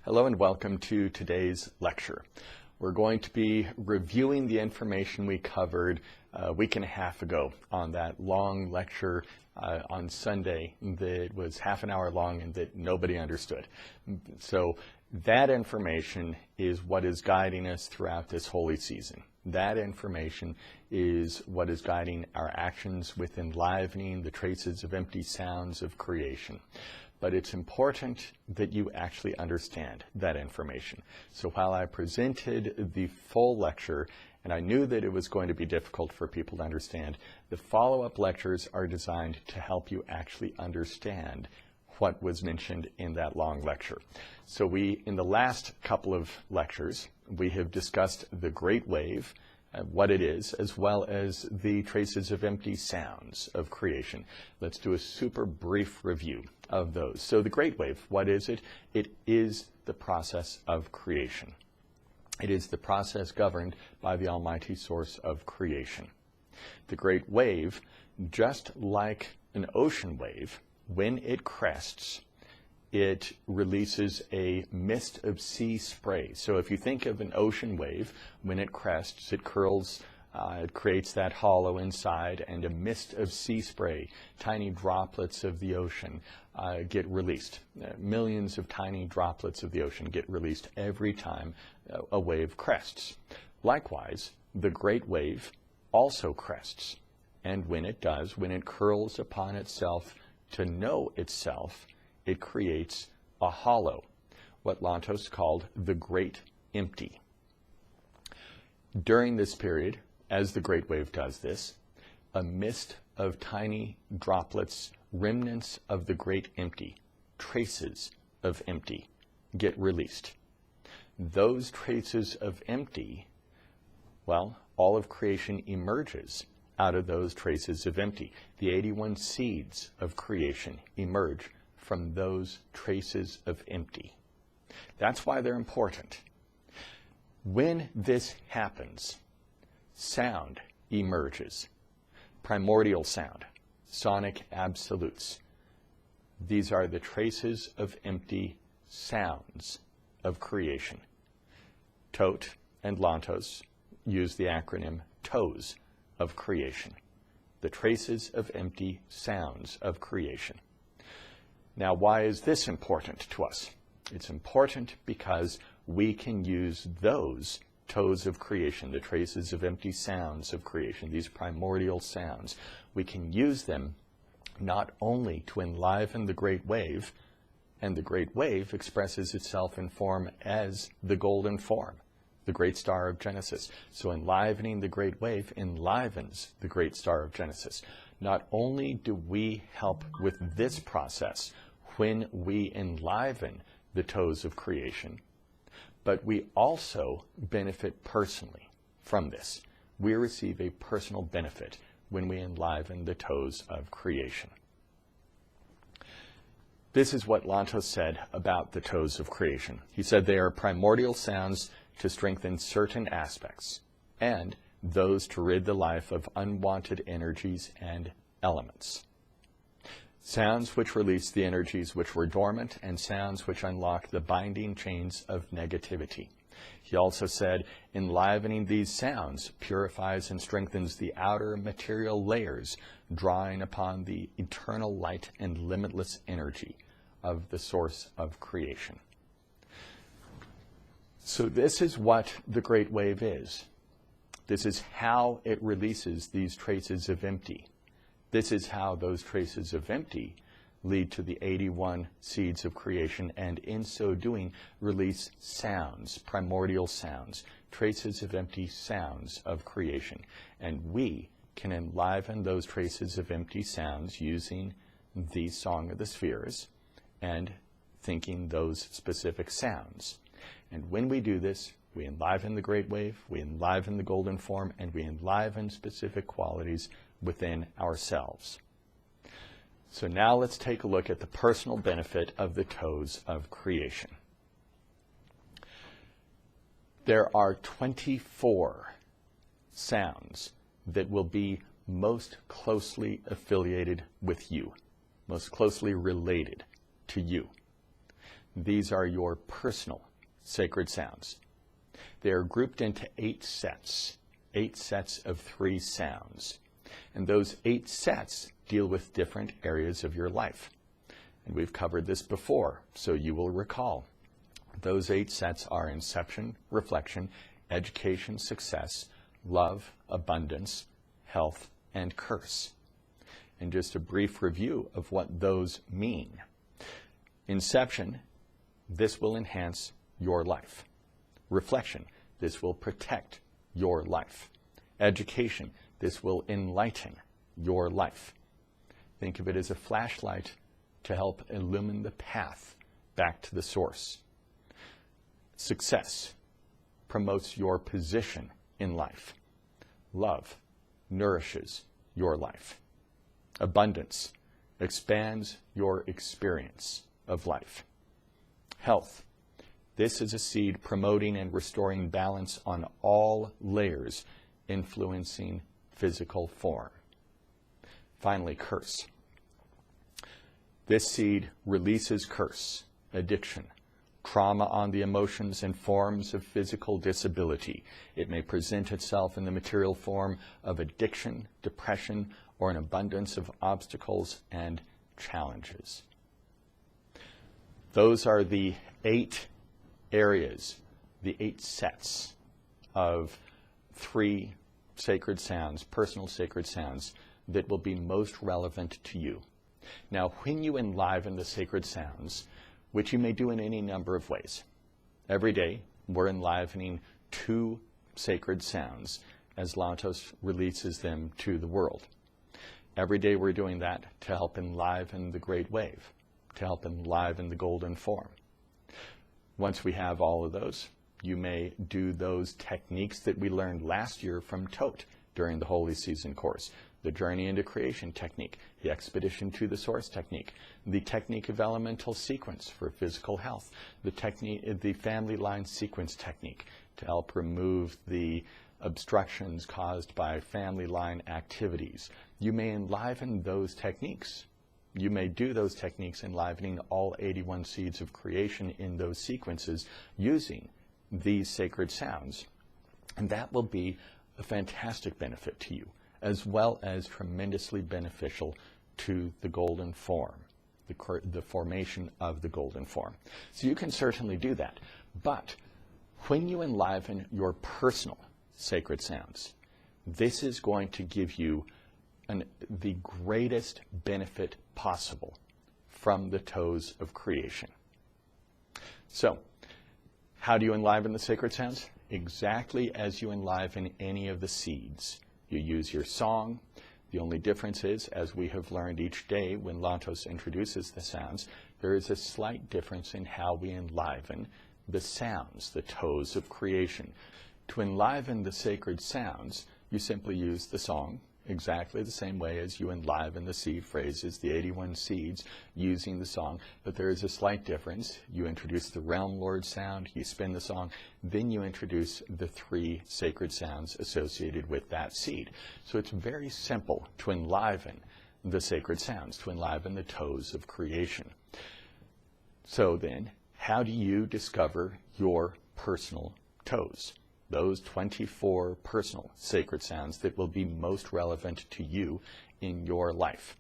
Hello and welcome to today's lecture. We're going to be reviewing the information we covered a week and a half ago on that long lecture on Sunday that was half an hour long and that nobody understood. So that information is what is guiding us throughout this holy season. That information is what is guiding our actions with enlivening the traces of empty sounds of creation. But it's important that you actually understand that information. So while I presented the full lecture, and I knew that it was going to be difficult for people to understand, the follow-up lectures are designed to help you actually understand what was mentioned in that long lecture. So in the last couple of lectures, we have discussed the Great Wave, what it is, as well as the traces of empty sounds of creation. Let's do a super brief review of those. So the Great Wave, what is it? It is the process of creation. It is the process governed by the Almighty Source of creation. The Great Wave, just like an ocean wave, when it crests, it releases a mist of sea spray. So if you think of an ocean wave, when it crests, it curls, it creates that hollow inside, and a mist of sea spray, tiny droplets of the ocean get released. Millions of tiny droplets of the ocean get released every time a wave crests. Likewise, the Great Wave also crests. And when it does, when it curls upon itself to know itself, it creates a hollow, what Lantos called the Great Empty. During this period, as the Great Wave does this, a mist of tiny droplets, remnants of the Great Empty, traces of empty, get released. Those traces of empty, well, all of creation emerges out of those traces of empty. The 81 seeds of creation emerge from those traces of empty. That's why they're important. When this happens, sound emerges. Primordial sound, sonic absolutes. These are the traces of empty sounds of creation. Tot and Lantos use the acronym TOES of creation. The traces of empty sounds of creation. Now, why is this important to us? It's important because we can use those toes of creation, the traces of empty sounds of creation, these primordial sounds. We can use them not only to enliven the Great Wave, and the Great Wave expresses itself in form as the golden form, the great star of Genesis. So enlivening the Great Wave enlivens the great star of Genesis. Not only do we help with this process when we enliven the toes of creation, but we also benefit personally from this. We receive a personal benefit when we enliven the toes of creation. This is what Lantos said about the toes of creation. He said they are primordial sounds to strengthen certain aspects, and those to rid the life of unwanted energies and elements. Sounds which release the energies which were dormant, and sounds which unlock the binding chains of negativity. He also said, enlivening these sounds purifies and strengthens the outer material layers, drawing upon the eternal light and limitless energy of the source of creation. So this is what the Great Wave is. This is how it releases these traces of empty. This is how those traces of empty lead to the 81 seeds of creation, and in so doing release sounds, primordial sounds, traces of empty sounds of creation. And we can enliven those traces of empty sounds using the Song of the Spheres and thinking those specific sounds. And when we do this, we enliven the Great Wave, we enliven the golden form, and we enliven specific qualities within ourselves. So now let's take a look at the personal benefit of the toes of creation. There are 24 sounds that will be most closely affiliated with you, most closely related to you. These are your personal sacred sounds. They are grouped into 8 sets of 3 sounds. And those 8 sets deal with different areas of your life. And we've covered this before, so you will recall. Those 8 sets are inception, reflection, education, success, love, abundance, health, and curse. And just a brief review of what those mean. Inception, this will enhance your life. Reflection, this will protect your life. Education, this will enlighten your life. Think of it as a flashlight to help illumine the path back to the source. Success promotes your position in life. Love nourishes your life. Abundance expands your experience of life. Health. This is a seed promoting and restoring balance on all layers, influencing physical form. Finally, curse. This seed releases curse, addiction, trauma on the emotions and forms of physical disability. It may present itself in the material form of addiction, depression, or an abundance of obstacles and challenges. Those are the 8 areas, the 8 sets of 3 sacred sounds, personal sacred sounds, that will be most relevant to you. Now, when you enliven the sacred sounds, which you may do in any number of ways, every day we're enlivening 2 sacred sounds as Lantos releases them to the world. Every day we're doing that to help enliven the great wave, to help enliven the golden form. Once we have all of those, you may do those techniques that we learned last year from Tote during the Holy Season course. The Journey into Creation technique, the Expedition to the Source technique, the technique of elemental sequence for physical health, the family line sequence technique to help remove the obstructions caused by family line activities. You may enliven those techniques. You may do those techniques enlivening all 81 seeds of creation in those sequences using these sacred sounds. And that will be a fantastic benefit to you, as well as tremendously beneficial to the golden form, the formation of the golden form. So you can certainly do that. But when you enliven your personal sacred sounds, this is going to give you the greatest benefit possible from the toes of creation. So, how do you enliven the sacred sounds? Exactly as you enliven any of the seeds. You use your song. The only difference is, as we have learned each day when Lantos introduces the sounds, there is a slight difference in how we enliven the sounds, the toes of creation. To enliven the sacred sounds, you simply use the song exactly the same way as you enliven the seed phrases, the 81 seeds, using the song, but there is a slight difference. You introduce the Realm Lord sound, you spin the song, then you introduce the 3 sacred sounds associated with that seed. So it's very simple to enliven the sacred sounds, to enliven the toes of creation. So then, how do you discover your personal toes? Those 24 personal sacred sounds that will be most relevant to you in your life.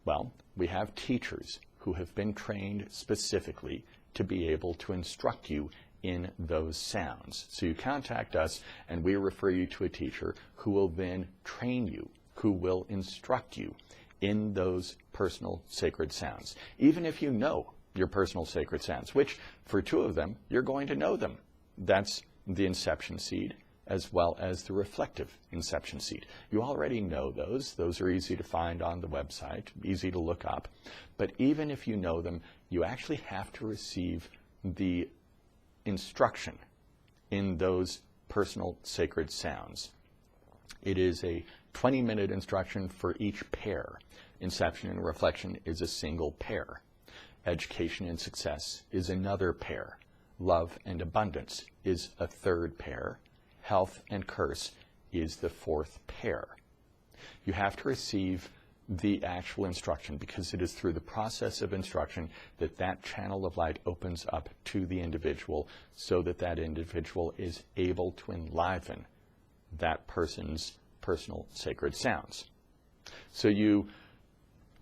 Well, we have teachers who have been trained specifically to be able to instruct you in those sounds. So you contact us and we refer you to a teacher who will then train you, who will instruct you in those personal sacred sounds. Even if you know your personal sacred sounds, which for 2 of them, you're going to know them. That's the inception seed as well as the reflective inception seed. You already know those. Those are easy to find on the website, easy to look up. But even if you know them, you actually have to receive the instruction in those personal sacred sounds. It is a 20-minute instruction for each pair. Inception and reflection is a single pair. Education and success is another pair. Love and abundance is a 3rd pair. Health and curse is the 4th pair. You have to receive the actual instruction, because it is through the process of instruction that that channel of light opens up to the individual so that that individual is able to enliven that person's personal sacred sounds. So you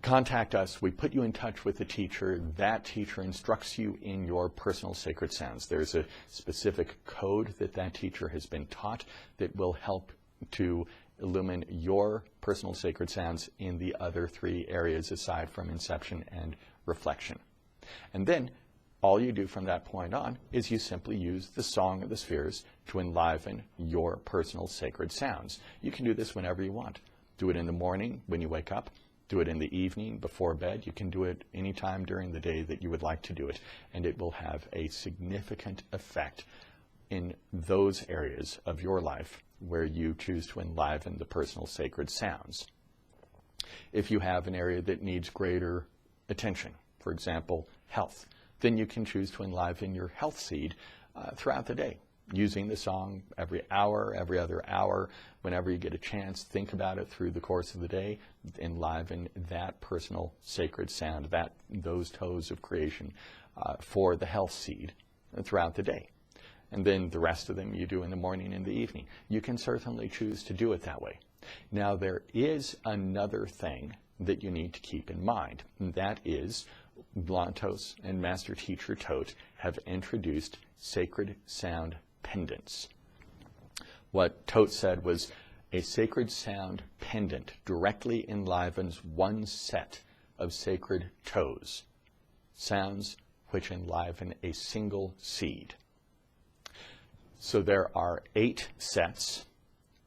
contact us, we put you in touch with the teacher, that teacher instructs you in your personal sacred sounds. There's a specific code that that teacher has been taught that will help to illumine your personal sacred sounds in the other three areas aside from inception and reflection. And then all you do from that point on is you simply use the Song of the Spheres to enliven your personal sacred sounds. You can do this whenever you want. Do it in the morning when you wake up. Do it in the evening before bed. You can do it anytime during the day that you would like to do it. And it will have a significant effect in those areas of your life where you choose to enliven the personal sacred sounds. If you have an area that needs greater attention, for example, health, then you can choose to enliven your health seed throughout the day, using the song every hour, every other hour. Whenever you get a chance, think about it through the course of the day, enliven that personal sacred sound, those toes of creation for the health seed throughout the day. And then the rest of them you do in the morning and the evening. You can certainly choose to do it that way. Now, there is another thing that you need to keep in mind, and that is Blantos and Master Teacher Tote have introduced sacred sound pendants. What Tote said was a sacred sound pendant directly enlivens one set of sacred toes, sounds which enliven a single seed. So there are 8 sets,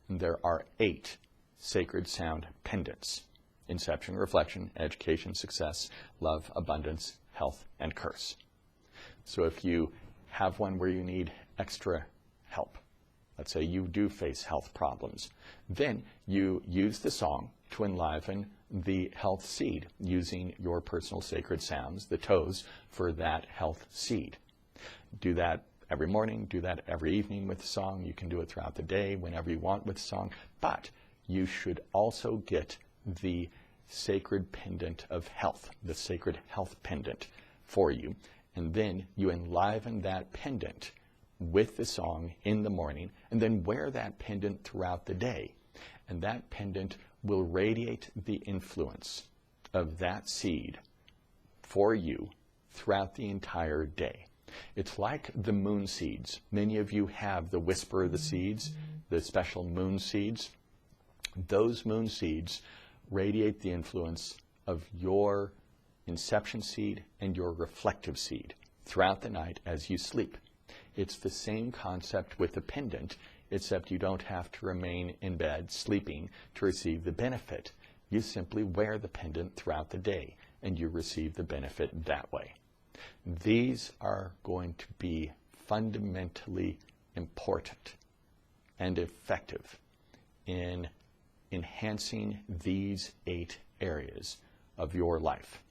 and there are 8 sacred sound pendants: inception, reflection, education, success, love, abundance, health, and curse. So if you have one where you need extra help, let's say you do face health problems, then you use the song to enliven the health seed using your personal sacred sounds, the toes, for that health seed. Do that every morning, do that every evening with the song. You can do it throughout the day, whenever you want with the song, but you should also get the sacred pendant of health, the sacred health pendant for you, and then you enliven that pendant with the song in the morning, and then wear that pendant throughout the day, and that pendant will radiate the influence of that seed for you throughout the entire day. It's like the moon seeds. Many of you have the whisper of the seeds, the special moon seeds. Those moon seeds radiate the influence of your inception seed and your reflective seed throughout the night as you sleep. It's the same concept with the pendant, except you don't have to remain in bed sleeping to receive the benefit. You simply wear the pendant throughout the day, and you receive the benefit that way. These are going to be fundamentally important and effective in enhancing these 8 areas of your life.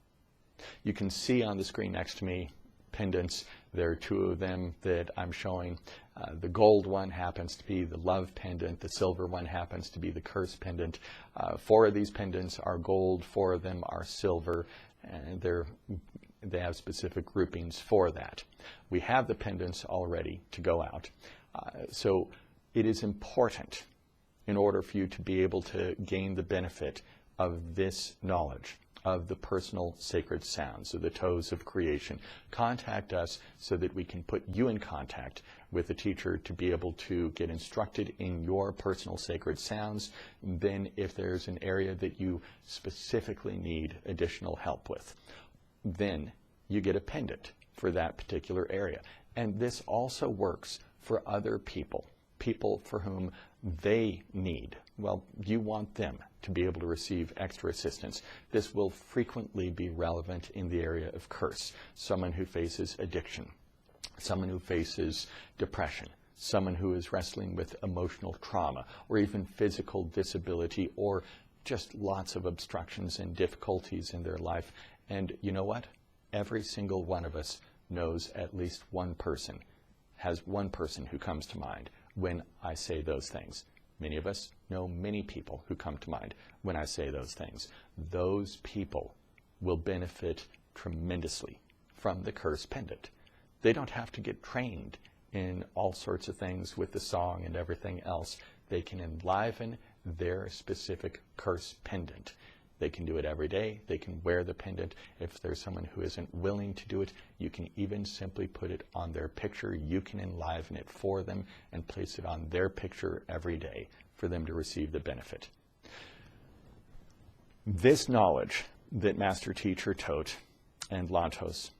You can see on the screen next to me pendants. There are 2 of them that I'm showing. The gold one happens to be the love pendant. The silver one happens to be the curse pendant. 4 of these pendants are gold, 4 of them are silver, and they have specific groupings for that. We have the pendants all ready to go out. So it is important, in order for you to be able to gain the benefit of this knowledge, of the personal sacred sounds, of the toes of creation, contact us so that we can put you in contact with a teacher to be able to get instructed in your personal sacred sounds. And then if there's an area that you specifically need additional help with, then you get a pendant for that particular area. And this also works for other people for whom they need. Well, you want them to be able to receive extra assistance. This will frequently be relevant in the area of curse. Someone who faces addiction, someone who faces depression, someone who is wrestling with emotional trauma, or even physical disability, or just lots of obstructions and difficulties in their life. And you know what? Every single one of us knows at least one person, has one person who comes to mind when I say those things. Many of us know many people who come to mind when I say those things. Those people will benefit tremendously from the curse pendant. They don't have to get trained in all sorts of things with the song and everything else. They can enliven their specific curse pendant. They can do it every day. They can wear the pendant. If there's someone who isn't willing to do it, you can even simply put it on their picture. You can enliven it for them and place it on their picture every day for them to receive the benefit. This knowledge that Master Teacher Tote and Lantos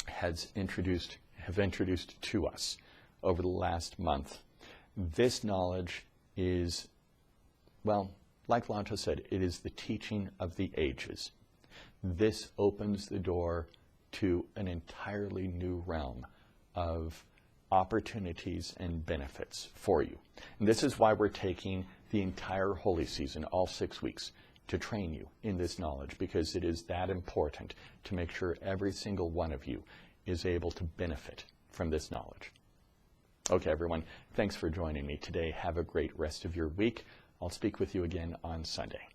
have introduced to us over the last month, this knowledge is, well, like Lantos said, it is the teaching of the ages. This opens the door to an entirely new realm of opportunities and benefits for you. And this is why we're taking the entire holy season, all 6 weeks, to train you in this knowledge, because it is that important to make sure every single one of you is able to benefit from this knowledge. Okay, everyone, thanks for joining me today. Have a great rest of your week. I'll speak with you again on Sunday.